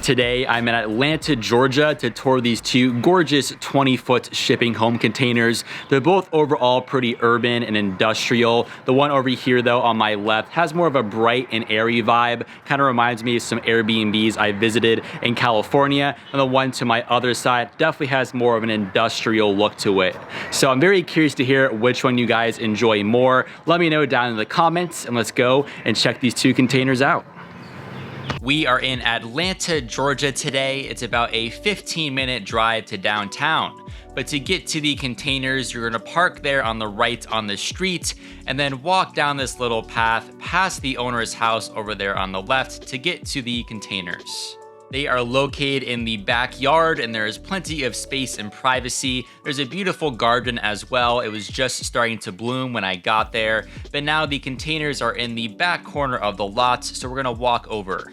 Today, I'm in Atlanta, Georgia to tour these two gorgeous 20-foot shipping home containers. They're both overall pretty urban and industrial. The one over here, though, on my left has more of a bright and airy vibe. Kind of reminds me of some Airbnbs I visited in California. And the one to my other side definitely has more of an industrial look to it. So I'm very curious to hear which one you guys enjoy more. Let me know down in the comments, and let's go and check these two containers out. We are in Atlanta, Georgia today. It's about a 15-minute drive to downtown. But to get to the containers, you're gonna park there on the right on the street and then walk down this little path past the owner's house over there on the left to get to the containers. They are located in the backyard and there is plenty of space and privacy. There's a beautiful garden as well. It was just starting to bloom when I got there, but now the containers are in the back corner of the lot, so we're gonna walk over.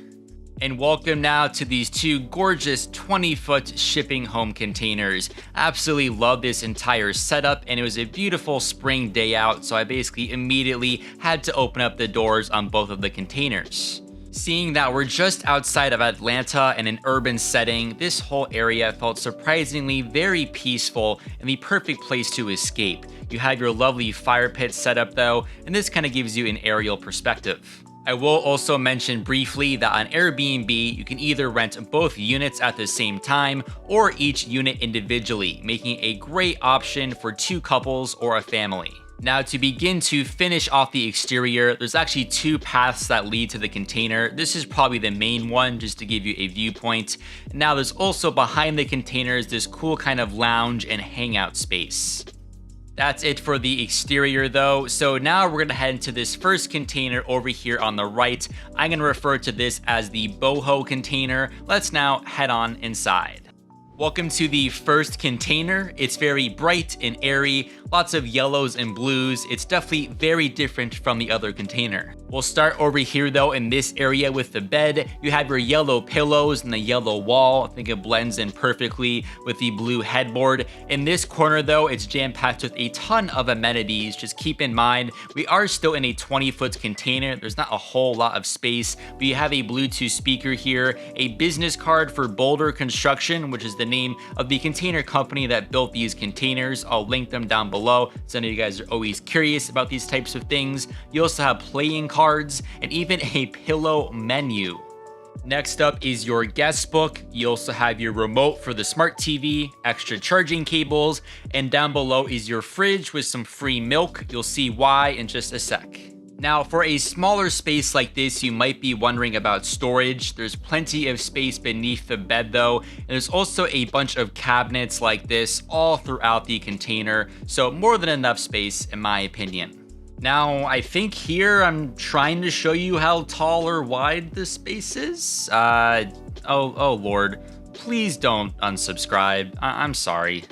And welcome now to these two gorgeous 20-foot shipping home containers. Absolutely love this entire setup, and it was a beautiful spring day out, so I basically immediately had to open up the doors on both of the containers. Seeing that we're just outside of Atlanta in an urban setting, this whole area felt surprisingly very peaceful and the perfect place to escape. You have your lovely fire pit set up though, and this kind of gives you an aerial perspective. I will also mention briefly that on Airbnb, you can either rent both units at the same time or each unit individually, making a great option for two couples or a family. Now to begin to finish off the exterior, there's actually two paths that lead to the container. This is probably the main one just to give you a viewpoint. Now there's also behind the containers this cool kind of lounge and hangout space. That's it for the exterior though. So now we're gonna head into this first container over here on the right. I'm gonna refer to this as the Boho Container. Let's now head on inside. Welcome to the first container. It's very bright and airy, lots of yellows and blues. It's definitely very different from the other container. We'll start over here though in this area with the bed. You have your yellow pillows and the yellow wall. I think it blends in perfectly with the blue headboard. In this corner though, it's jam-packed with a ton of amenities. Just keep in mind, we are still in a 20-foot container. There's not a whole lot of space, but you have a Bluetooth speaker here, a business card for Boulder Construction, which is the name of the container company that built these containers. I'll link them down below, so I know you guys are always curious about these types of things. You also have playing cards and even a pillow menu. Next up is your guest book. You also have your remote for the smart TV, extra charging cables, and down below is your fridge with some free milk. You'll see why in just a sec. Now, for a smaller space like this, you might be wondering about storage. There's plenty of space beneath the bed though, and there's also a bunch of cabinets like this all throughout the container, so more than enough space in my opinion. Now, I think here I'm trying to show you how tall or wide this space is. Oh Lord, please don't unsubscribe. I'm sorry.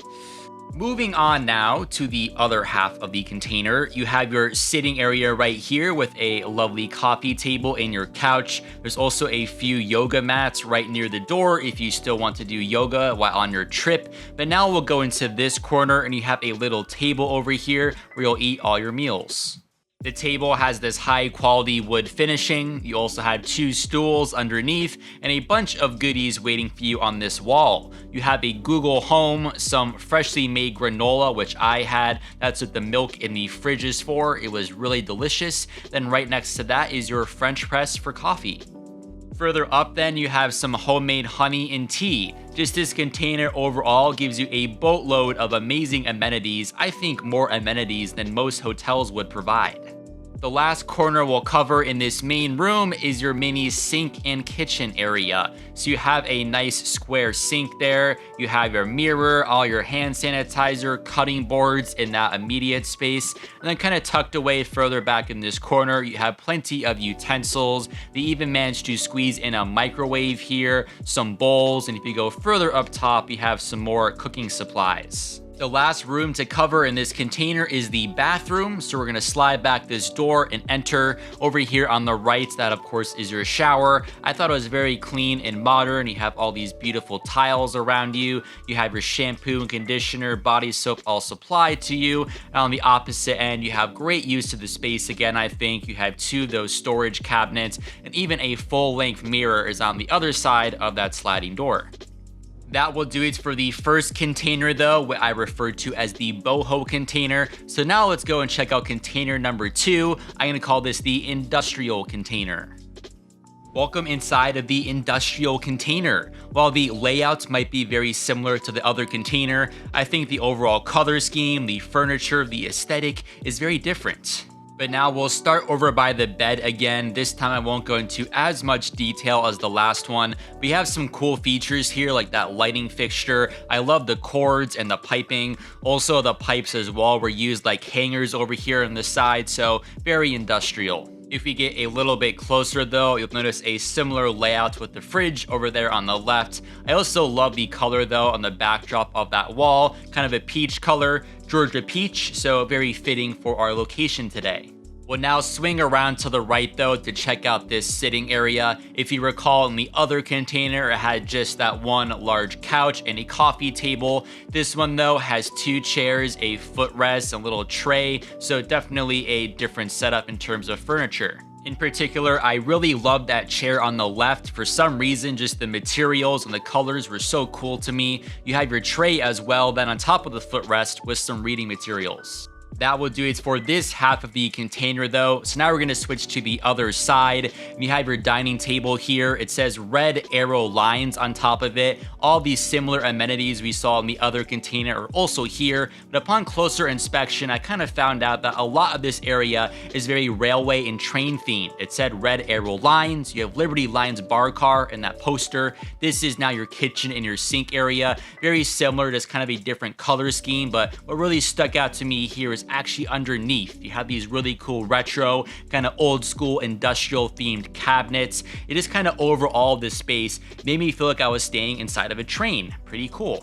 Moving on now to the other half of the container, you have your sitting area right here with a lovely coffee table and your couch. There's also a few yoga mats right near the door if you still want to do yoga while on your trip. But now we'll go into this corner and you have a little table over here where you'll eat all your meals. The table has this high quality wood finishing. You also had two stools underneath and a bunch of goodies waiting for you on this wall. You have a Google Home, some freshly made granola, which I had. That's what the milk in the fridge is for. It was really delicious. Then right next to that is your French press for coffee. Further up then, you have some homemade honey and tea. Just this container overall gives you a boatload of amazing amenities. I think more amenities than most hotels would provide. The last corner we'll cover in this main room is your mini sink and kitchen area. So you have a nice square sink there. You have your mirror, all your hand sanitizer, cutting boards in that immediate space. And then kind of tucked away further back in this corner, you have plenty of utensils. They even managed to squeeze in a microwave here, some bowls, and if you go further up top, you have some more cooking supplies. The last room to cover in this container is the bathroom. So we're gonna slide back this door and enter. Over here on the right, that of course is your shower. I thought it was very clean and modern. You have all these beautiful tiles around you. You have your shampoo and conditioner, body soap all supplied to you. And on the opposite end, you have great use of the space again, I think. You have 2 of those storage cabinets, and even a full-length mirror is on the other side of that sliding door. That will do it for the first container though, what I refer to as the boho container. So now let's go and check out container number 2. I'm gonna call this the industrial container. Welcome inside of the industrial container. While the layouts might be very similar to the other container, I think the overall color scheme, the furniture, the aesthetic is very different. But now we'll start over by the bed again. This time I won't go into as much detail as the last one. We have some cool features here like that lighting fixture. I love the cords and the piping. Also the pipes as well were used like hangers over here on the side, so very industrial. If we get a little bit closer though, you'll notice a similar layout with the fridge over there on the left. I also love the color though on the backdrop of that wall, kind of a peach color, Georgia peach, so very fitting for our location today. We'll now swing around to the right though to check out this sitting area. If you recall, in the other container, it had just that one large couch and a coffee table. This one though has 2 chairs, a footrest, a little tray, so definitely a different setup in terms of furniture. In particular, I really love that chair on the left. For some reason, just the materials and the colors were so cool to me. You have your tray as well, then on top of the footrest with some reading materials. That will do it for this half of the container though. So now we're gonna switch to the other side. You have your dining table here. It says red arrow lines on top of it. All these similar amenities we saw in the other container are also here. But upon closer inspection, I kind of found out that a lot of this area is very railway and train themed. It said red arrow lines. You have Liberty Lines bar car in that poster. This is now your kitchen and your sink area. Very similar, just kind of a different color scheme. But what really stuck out to me here is actually underneath. You have these really cool retro, kind of old school industrial themed cabinets. It is kind of overall, this space made me feel like I was staying inside of a train. Pretty cool.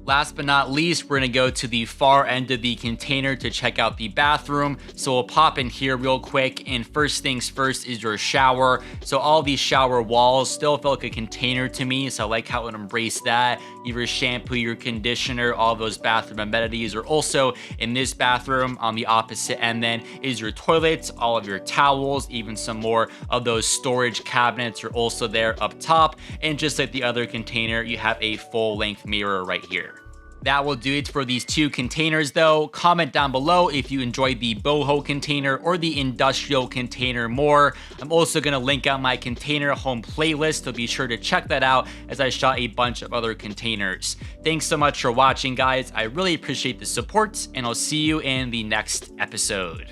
Last but not least, we're gonna go to the far end of the container to check out the bathroom. So we'll pop in here real quick, and first things first is your shower. So all these shower walls still feel like a container to me, so I like how it embraced that. Your shampoo, your conditioner, all those bathroom amenities are also in this bathroom. On the opposite end then is your toilets, all of your towels, even some more of those storage cabinets are also there up top. And just like the other container, you have a full-length mirror right here. That will do it for these 2 containers though. Comment down below if you enjoyed the boho container or the industrial container more. I'm also gonna link out my container home playlist, so be sure to check that out as I shot a bunch of other containers. Thanks so much for watching, guys. I really appreciate the support, and I'll see you in the next episode.